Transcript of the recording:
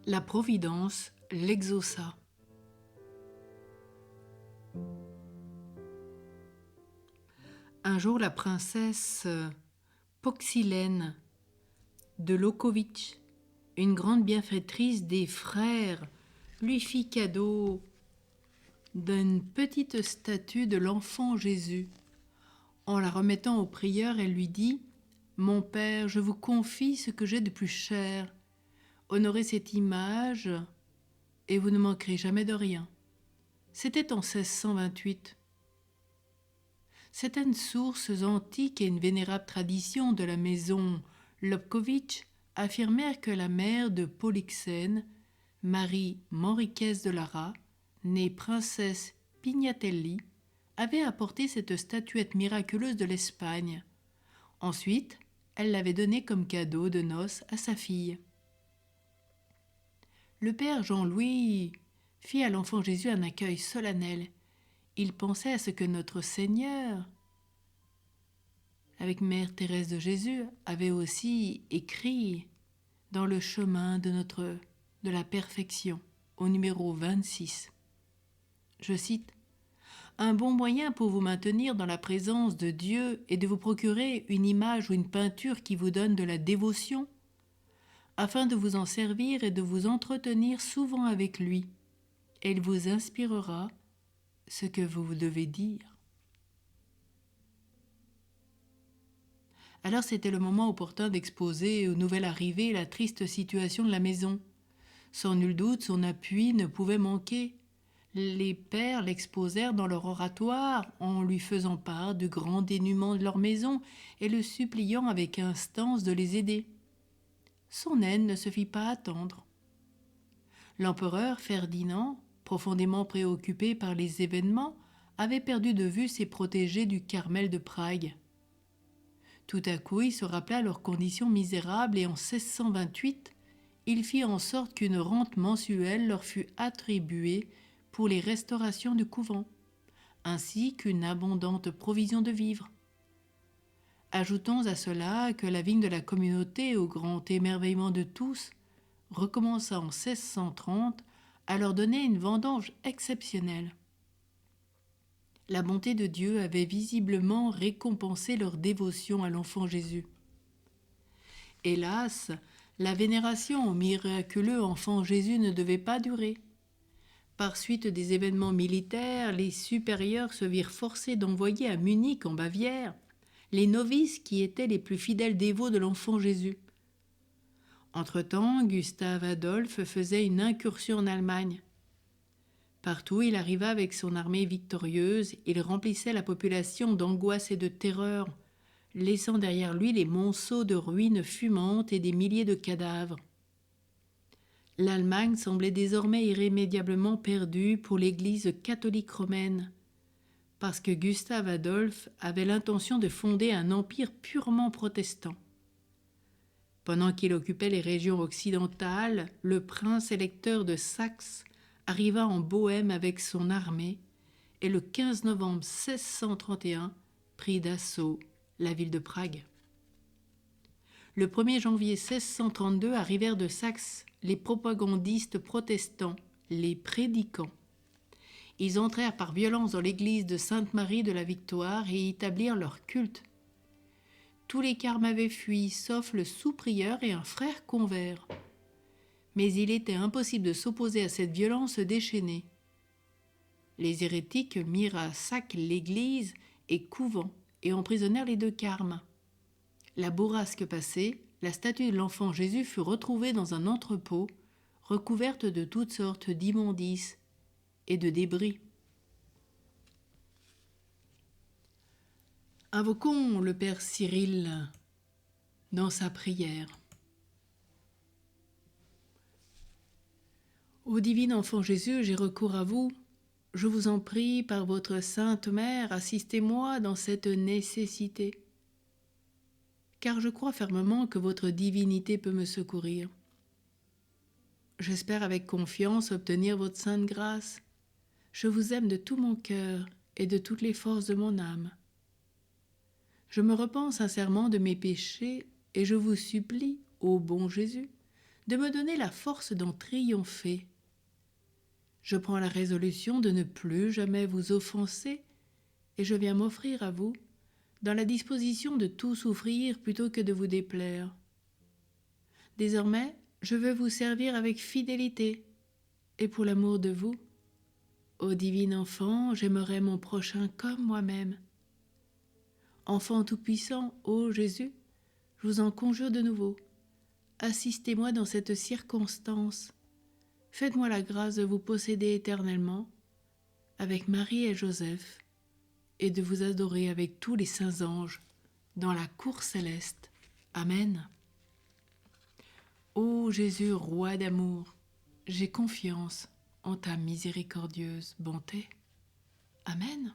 La Providence l'exauça. Un jour, la princesse Poxylène de Lokovitch, une grande bienfaitrice des frères, lui fit cadeau d'une petite statue de l'enfant Jésus. En la remettant au prieur, elle lui dit « Mon père, je vous confie ce que j'ai de plus cher. Honorez cette image et vous ne manquerez jamais de rien. » C'était en 1628. Certaines sources antiques et une vénérable tradition de la maison Lobkowicz affirmèrent que la mère de Polixène, Marie Manriquez de Lara, née princesse Pignatelli, avait apporté cette statuette miraculeuse de l'Espagne. Ensuite, elle l'avait donnée comme cadeau de noces à sa fille. Le père Jean-Louis fit à l'enfant Jésus un accueil solennel. Il pensait à ce que notre Seigneur, avec Mère Thérèse de Jésus, avait aussi écrit dans le chemin de la perfection, au numéro 26. Je cite « Un bon moyen pour vous maintenir dans la présence de Dieu est de vous procurer une image ou une peinture qui vous donne de la dévotion, afin de vous en servir et de vous entretenir souvent avec lui. Elle vous inspirera ce que vous devez dire. » Alors c'était le moment opportun d'exposer aux nouvelles arrivées la triste situation de la maison. Sans nul doute, son appui ne pouvait manquer. Les pères l'exposèrent dans leur oratoire en lui faisant part du grand dénuement de leur maison et le suppliant avec instance de les aider. Son aide ne se fit pas attendre. L'empereur Ferdinand, profondément préoccupé par les événements, avait perdu de vue ses protégés du Carmel de Prague. Tout à coup, il se rappela leurs conditions misérables et en 1628, il fit en sorte qu'une rente mensuelle leur fut attribuée pour les restaurations du couvent, ainsi qu'une abondante provision de vivres. Ajoutons à cela que la vigne de la communauté, au grand émerveillement de tous, recommença en 1630 à leur donner une vendange exceptionnelle. La bonté de Dieu avait visiblement récompensé leur dévotion à l'enfant Jésus. Hélas, la vénération au miraculeux enfant Jésus ne devait pas durer. Par suite des événements militaires, les supérieurs se virent forcés d'envoyer à Munich, en Bavière, les novices qui étaient les plus fidèles dévots de l'enfant Jésus. Entre-temps, Gustave Adolphe faisait une incursion en Allemagne. Partout, il arriva avec son armée victorieuse, il remplissait la population d'angoisse et de terreur, laissant derrière lui les monceaux de ruines fumantes et des milliers de cadavres. L'Allemagne semblait désormais irrémédiablement perdue pour l'Église catholique romaine, parce que Gustave Adolphe avait l'intention de fonder un empire purement protestant. Pendant qu'il occupait les régions occidentales, le prince électeur de Saxe arriva en Bohême avec son armée et le 15 novembre 1631 prit d'assaut la ville de Prague. Le 1er janvier 1632 arrivèrent de Saxe les propagandistes protestants, les prédicants. Ils entrèrent par violence dans l'église de Sainte-Marie de la Victoire et y établirent leur culte. Tous les carmes avaient fui, sauf le sous-prieur et un frère convers. Mais il était impossible de s'opposer à cette violence déchaînée. Les hérétiques mirent à sac l'église et couvent et emprisonnèrent les 2 carmes. La bourrasque passée, la statue de l'enfant Jésus fut retrouvée dans un entrepôt, recouverte de toutes sortes d'immondices et de débris. Invoquons le Père Cyril dans sa prière. Ô divin enfant Jésus, j'ai recours à vous. Je vous en prie, par votre sainte mère, assistez-moi dans cette nécessité. Car je crois fermement que votre divinité peut me secourir. J'espère avec confiance obtenir votre sainte grâce. Je vous aime de tout mon cœur et de toutes les forces de mon âme. Je me repens sincèrement de mes péchés et je vous supplie, ô bon Jésus, de me donner la force d'en triompher. Je prends la résolution de ne plus jamais vous offenser et je viens m'offrir à vous dans la disposition de tout souffrir plutôt que de vous déplaire. Désormais, je veux vous servir avec fidélité et pour l'amour de vous. Ô divin enfant, j'aimerais mon prochain comme moi-même. Enfant tout-puissant, ô Jésus, je vous en conjure de nouveau, assistez-moi dans cette circonstance. Faites-moi la grâce de vous posséder éternellement avec Marie et Joseph et de vous adorer avec tous les saints anges dans la cour céleste. Amen. Ô Jésus, roi d'amour, j'ai confiance en ta miséricordieuse bonté. Amen.